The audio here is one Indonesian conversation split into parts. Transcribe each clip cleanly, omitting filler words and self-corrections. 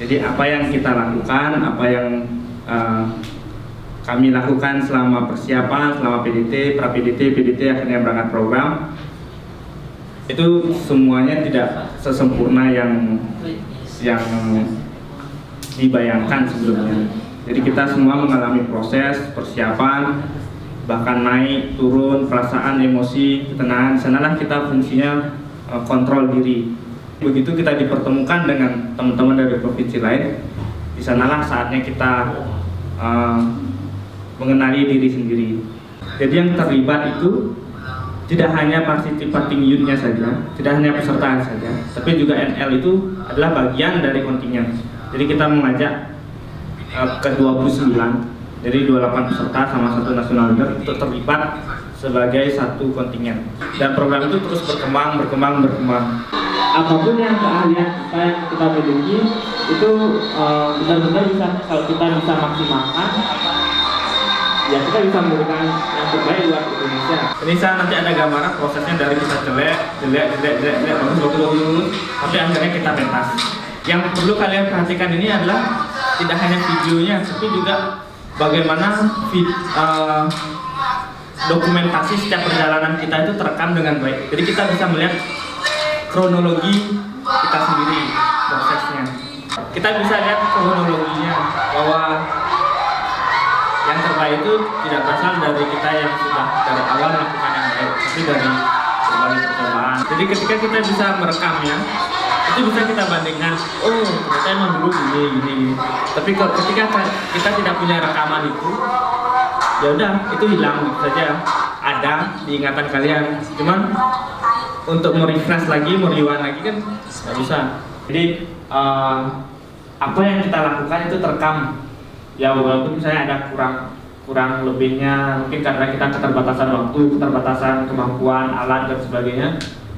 Jadi apa yang kita lakukan, apa yang kami lakukan selama persiapan, selama PDT, pra-PDT, PDT akhirnya berangkat program, itu semuanya tidak sesempurna yang dibayangkan sebelumnya. Jadi kita semua mengalami proses persiapan, bahkan naik, turun, perasaan, emosi, ketenangan. Di sanalah kita fungsinya kontrol diri. Begitu kita dipertemukan dengan teman-teman dari provinsi lain, di sanalah saatnya kita mengenali diri sendiri. Jadi yang terlibat itu tidak hanya participating unit-nya saja, tidak hanya peserta saja, tapi juga NL itu adalah bagian dari kontingen. Jadi kita mengajak ke 29 dari 28 peserta sama satu national leader untuk terlibat sebagai satu kontingen. Dan program itu terus berkembang. Apapun yang keahlian kita yang kita miliki itu benar-benar bisa, kalau kita bisa maksimalkan, ya kita bisa memberikan yang terbaik buat Indonesia. Ini saya nanti ada gambaran prosesnya dari kita jelek, bagus, tapi akhirnya kita pentas. Yang perlu kalian perhatikan ini adalah tidak hanya videonya, tapi juga bagaimana dokumentasi setiap perjalanan kita itu terekam dengan baik. Jadi kita bisa melihat kronologi kita sendiri, prosesnya. Kita bisa lihat kronologinya bahwa yang terbaik itu tidak berasal dari kita yang sudah dari awal melakukan yang baik, tapi dari berbagai percobaan. Jadi ketika kita bisa merekamnya, itu bisa kita bandingkan, oh ternyata emang dulu gini. Tapi ketika kita tidak punya rekaman itu, ya udah itu hilang gitu saja. Ada di ingatan kalian, cuman untuk merefresh lagi, merewind lagi kan nggak bisa. Jadi apa yang kita lakukan itu terekam. Ya walaupun misalnya ada kurang lebihnya, mungkin karena kita keterbatasan waktu, keterbatasan kemampuan, alat dan sebagainya.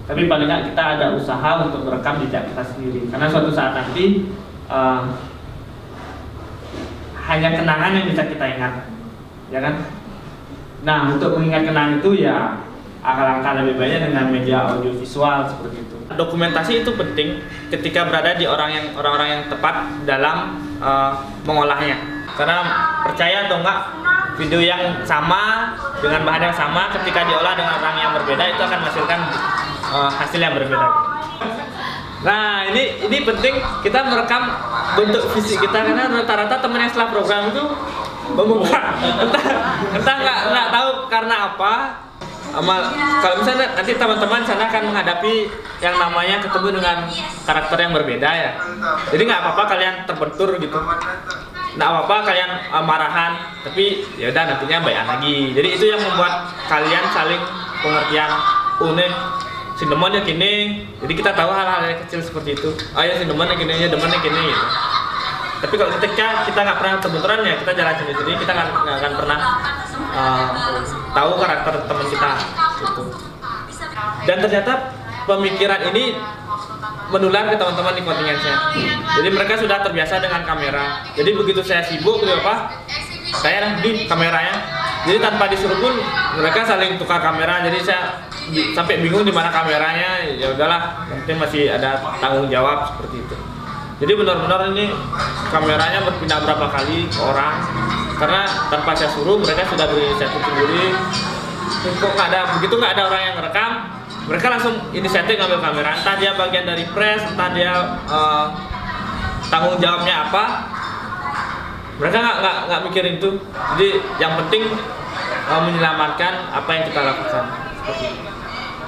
Tapi paling nggak kita ada usaha untuk merekam jejak kita sendiri. Karena suatu saat nanti hanya kenangan yang bisa kita ingat, ya kan? Nah, untuk mengingat kenangan itu ya alangkah lebih baiknya dengan media audio visual seperti itu. Dokumentasi itu penting ketika berada di orang-orang yang tepat dalam mengolahnya. Karena percaya atau enggak, video yang sama dengan bahan yang sama ketika diolah dengan orang yang berbeda itu akan menghasilkan hasil yang berbeda. Nah, ini penting kita merekam bentuk fisik kita, karena rata-rata teman yang setelah program itu membuka entah nggak tahu karena apa. Kalau misalnya nanti teman-teman sana akan menghadapi yang namanya ketemu dengan karakter yang berbeda ya. Jadi nggak apa-apa kalian terbentur gitu, nggak apa-apa kalian marahan, tapi ya udah nantinya bayan lagi. Jadi itu yang membuat kalian saling pengertian. Nih si demonnya gini, jadi kita tahu hal-hal yang kecil seperti itu. Ya si demonnya gini, ya demonnya gini gitu. Tapi kalau ketika kita nggak pernah terbenturan ya kita jalan sendiri, kita nggak akan pernah tahu karakter teman kita gitu. Dan ternyata pemikiran ini menular ke teman-teman di kontingen saya. Jadi mereka sudah terbiasa dengan kamera. Jadi begitu saya sibuk gitu apa, saya di kameranya. Jadi tanpa disuruh pun mereka saling tukar kamera. Jadi saya sampai bingung di mana kameranya. Ya udahlah, mungkin masih ada tanggung jawab seperti itu. Jadi benar-benar ini kameranya berpindah berapa kali ke orang, karena tanpa saya suruh mereka sudah berinisiatif sendiri. Kok begitu nggak ada orang yang merekam, mereka langsung inisiatif ngambil kamera. Entah dia bagian dari press, entah dia tanggung jawabnya apa, mereka nggak mikirin itu. Jadi yang penting menyelamatkan apa yang kita lakukan.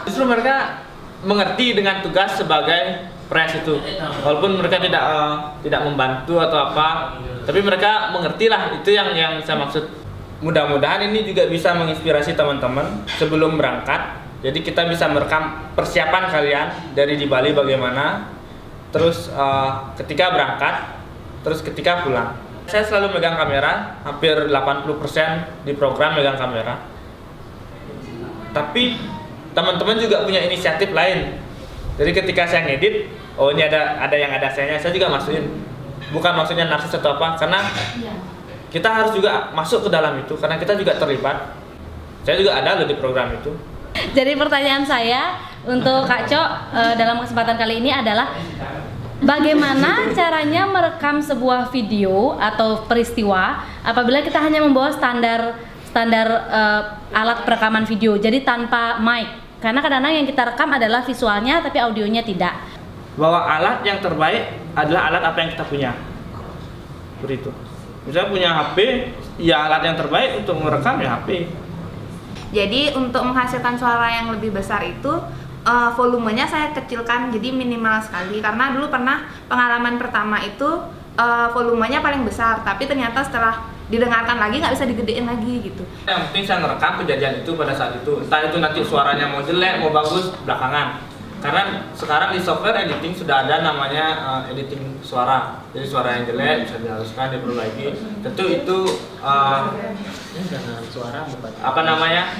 Justru mereka mengerti dengan tugas sebagai press itu, walaupun mereka tidak membantu atau apa, tapi mereka mengertilah. Itu yang saya maksud. Mudah-mudahan ini juga bisa menginspirasi teman-teman sebelum berangkat. Jadi kita bisa merekam persiapan kalian dari di Bali bagaimana, terus ketika berangkat, terus ketika pulang. Saya selalu megang kamera, hampir 80% di program megang kamera. Tapi teman-teman juga punya inisiatif lain. Jadi ketika saya ngedit, oh ini ada yang ada saya juga masukin. Bukan maksudnya narsis atau apa, karena kita harus juga masuk ke dalam itu, karena kita juga terlibat. Saya juga ada loh di program itu. Jadi pertanyaan saya untuk Kak Cok dalam kesempatan kali ini adalah Bagaimana caranya merekam sebuah video atau peristiwa apabila kita hanya membawa standar alat perekaman video, jadi tanpa mic? Karena kadang-kadang yang kita rekam adalah visualnya tapi audionya tidak. Bahwa alat yang terbaik adalah alat apa yang kita punya. Begitu. Misalnya punya HP, ya alat yang terbaik untuk merekam ya HP. Jadi untuk menghasilkan suara yang lebih besar itu volumenya saya kecilkan jadi minimal sekali, karena dulu pernah pengalaman pertama itu volumenya paling besar tapi ternyata setelah didengarkan lagi nggak bisa digedein lagi gitu. Yang penting saya ngerekam kejadian itu pada saat itu, entah itu nanti suaranya mau jelek mau bagus belakangan. Karena sekarang di software editing sudah ada namanya editing suara. Jadi suara yang jelek bisa dihaluskan, diperbaiki. Tentu itu suara apa namanya,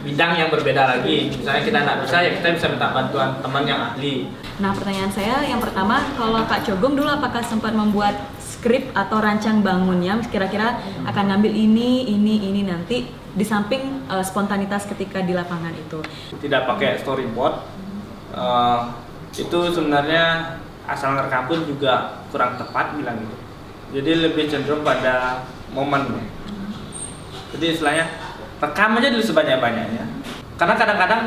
bidang yang berbeda lagi. Misalnya kita nggak bisa, ya kita bisa minta bantuan teman yang ahli. Nah, pertanyaan saya yang pertama, kalau Kak Cogong dulu apakah sempat membuat skrip atau rancang bangunnya, kira-kira akan ngambil ini nanti di samping spontanitas ketika di lapangan itu? Tidak pakai storyboard. Itu sebenarnya asal ngerekam pun juga kurang tepat bilang gitu. Jadi lebih cenderung pada momen. Jadi istilahnya rekam aja dulu sebanyak-banyaknya. Karena kadang-kadang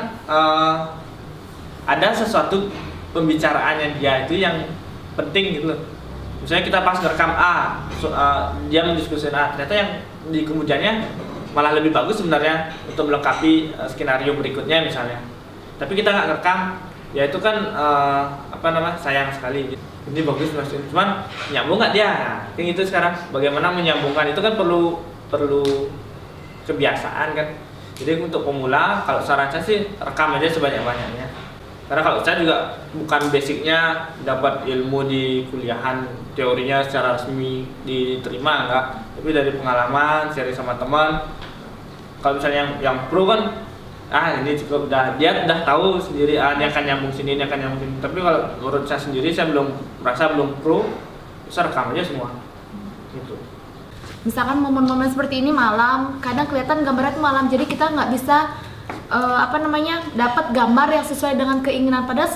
ada sesuatu pembicaraannya dia itu yang penting gitu loh. Misalnya kita pas ngerekam A, dia mendiskusikan A, ternyata yang di kemudiannya malah lebih bagus sebenarnya untuk melengkapi skenario berikutnya misalnya. Tapi kita nggak ngerekam, ya itu kan sayang sekali. Ini bagus mas, cuman nyambung nggak dia? Nah, itu sekarang bagaimana menyambungkan itu kan perlu kebiasaan kan. Jadi untuk pemula, kalau saran saya sih rekam aja sebanyak-banyaknya. Karena kalau saya juga bukan basicnya dapat ilmu di kuliahan, teorinya secara resmi diterima enggak, tapi dari pengalaman, sharing sama teman. Kalau misalnya yang pro kan, ini cukup dia udah tahu sendiri, ini akan nyambung sini, ini akan nyambung sini. Tapi kalau menurut saya sendiri, saya merasa belum pro, saya rekam aja semua. Gitu. Misalkan momen-momen seperti ini malam, kadang kelihatan gambarnya itu malam, jadi kita nggak bisa dapat gambar yang sesuai dengan keinginan. Padahal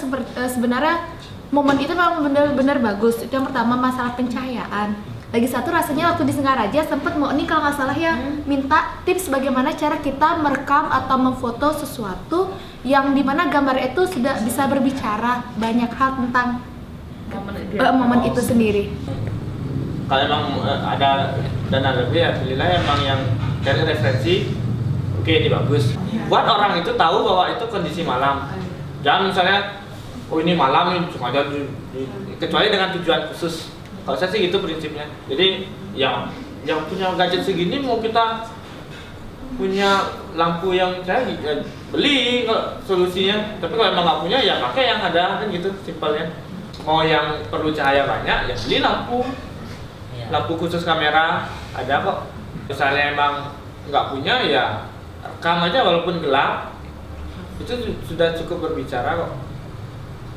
sebenarnya momen itu memang benar-benar bagus. Itu yang pertama, masalah pencahayaan. Lagi satu, rasanya waktu di Singaraja sempat mau nih kalau nggak salah ya minta tips bagaimana cara kita merekam atau memfoto sesuatu yang dimana gambar itu sudah bisa berbicara banyak hal tentang momen itu sendiri. Kalau emang ada dana lebih, ya pilihlah emang yang cari referensi. Oke, ini bagus. Buat orang itu tahu bahwa itu kondisi malam. Jangan misalnya, ini malam nih, sengaja kecuali dengan tujuan khusus. Kalau saya sih gitu prinsipnya. Jadi yang punya gadget segini mau kita punya lampu yang canggih, ya beli kalau solusinya. Tapi kalau emang nggak punya, ya pakai yang ada kan gitu, simpelnya. Mau yang perlu cahaya banyak, ya beli lampu. Lampu khusus kamera ada kok. Misalnya emang nggak punya, ya rekam aja walaupun gelap, itu sudah cukup berbicara kok.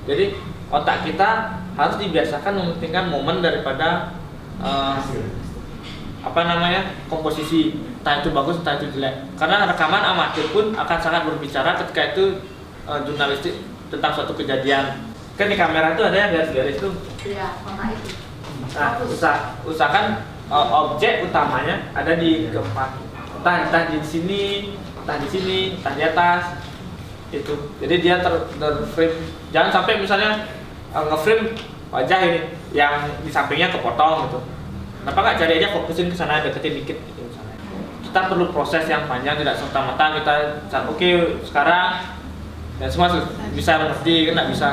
Jadi otak kita harus dibiasakan mementingkan momen daripada komposisi, entah itu bagus entah itu jelek. Karena rekaman amatir pun akan sangat berbicara ketika itu jurnalistik tentang suatu kejadian. Kan di kamera itu ada yang garis-garis tuh. Iya, warna itu. Nah, usahakan objek utamanya ada di keempat. Entah di sini, entah di atas. Itu. Jadi dia terframe. Jangan sampai misalnya ngeframe wajah ini yang di sampingnya kepotong gitu. Kenapa nggak cari aja fokusin ke sana, deketin dikit gitu misalnya. Kita perlu proses yang panjang, tidak serta-merta kita oke sekarang dan semua bisa mengerti, kan nggak bisa.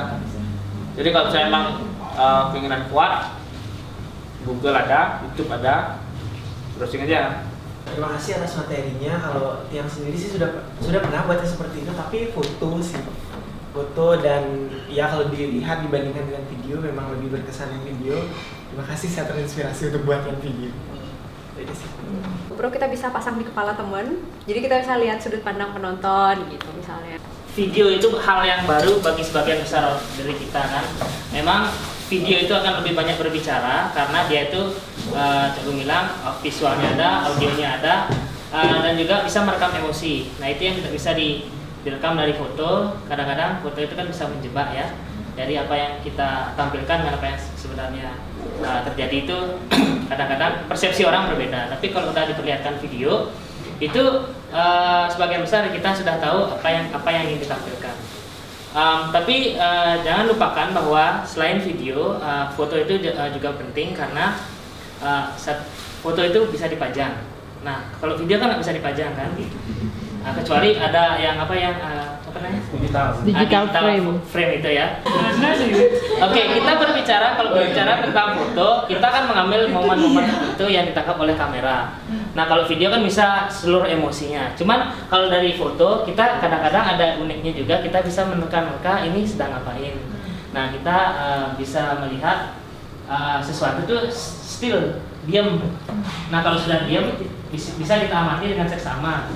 Jadi kalau saya emang keinginan kuat, Google ada, YouTube ada, browsing aja. Terima kasih atas materinya. Kalau yang sendiri sih sudah pernah buatnya seperti itu, tapi foto dan ya kalau dilihat dibandingkan dengan video memang lebih berkesan yang video. Terima kasih, saya terinspirasi untuk buat yang video. Jadi sih. GoPro kita bisa pasang di kepala teman, jadi kita bisa lihat sudut pandang penonton gitu misalnya. Video itu hal yang baru bagi sebagian besar dari kita kan. Memang video itu akan lebih banyak berbicara karena dia itu Cogong bilang visualnya ada, audionya ada, dan juga bisa merekam emosi. Nah itu yang tidak bisa direkam dari foto. Kadang-kadang foto itu kan bisa menjebak ya. dari apa yang kita tampilkan dan apa yang sebenarnya terjadi itu kadang-kadang persepsi orang berbeda. Tapi kalau udah diperlihatkan video itu sebagian besar kita sudah tahu apa yang ingin ditampilkan. Tapi jangan lupakan bahwa selain video, foto itu juga penting karena foto itu bisa dipajang. Nah, kalau video kan nggak bisa dipajang kan, kecuali ada yang apa namanya? Digital frame itu ya. Oke, kita kalau berbicara tentang foto, kita kan mengambil momen-momen itu yang ditangkap oleh kamera. Nah, kalau video kan bisa seluruh emosinya. Cuman kalau dari foto, kita kadang-kadang ada uniknya juga, kita bisa menerka-nerka ini sedang ngapain. Nah, kita bisa melihat sesuatu itu still diam. Nah, kalau sudah diam bisa kita amati dengan seksama.